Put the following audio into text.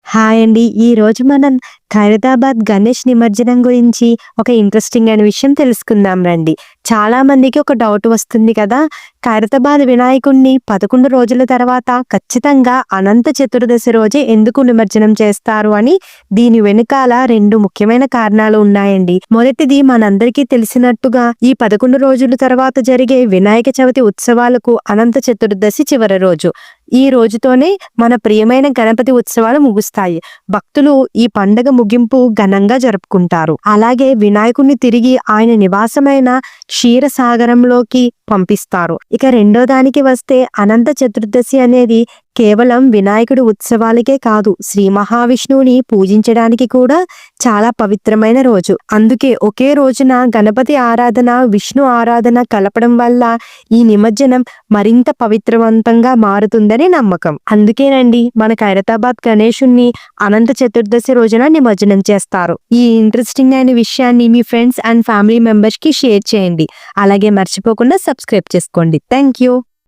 Hi అండి. ఈరోజు మనం ఖైరతాబాద్ గణేష్ నిమజ్జనం గురించి ఒక ఇంట్రెస్టింగ్ అయిన విషయం తెలుసుకుందాం రండి. చాలా మందికి ఒక డౌట్ వస్తుంది కదా! ఖైరతాబాద్ వినాయకుడిని 11 రోజుల తర్వాత ఖచ్చితంగా అనంత చతుర్దశి రోజే ఎందుకు నిమజ్జనం చేస్తారు అని. దీని వెనకాల 2 ముఖ్యమైన కారణాలు ఉన్నాయండి. మొదటిది మనందరికీ తెలిసినట్టుగా ఈ 11 రోజుల తర్వాత జరిగే వినాయక చవితి ఉత్సవాలకు అనంత చతుర్దశి చివరి రోజు. ఈ రోజుతోనే మన ప్రియమైన గణపతి ఉత్సవాలు ముగుస్తాయి. భక్తులు ఈ పండగ ముగింపు ఘనంగా జరుపుకుంటారు. అలాగే వినాయకుడిని తిరిగి ఆయన నివాసమైన క్షీరసాగరంలోకి పంపిస్తారు. ఇక రెండో దానికి వస్తే అనంత చతుర్దశి అనేది కేవలం వినాయకుడి ఉత్సవాలకే కాదు, శ్రీ మహావిష్ణువుని పూజించడానికి కూడా చాలా పవిత్రమైన రోజు. అందుకే ఒకే రోజున గణపతి ఆరాధన, విష్ణు ఆరాధన కలపడం వల్ల ఈ నిమజ్జనం మరింత పవిత్రవంతంగా మారుతుందని నమ్మకం. అందుకేనండి మన ఖైరతాబాద్ గణేశుణ్ణి అనంత చతుర్దశి రోజున నిమజ్జనం చేస్తారు. ఈ ఇంట్రెస్టింగ్ అయిన విషయాన్ని మీ ఫ్రెండ్స్ అండ్ ఫ్యామిలీ మెంబర్స్ కి షేర్ చేయండి. అలాగే మర్చిపోకుండా సబ్స్క్రైబ్ చేసుకోండి. Thank you.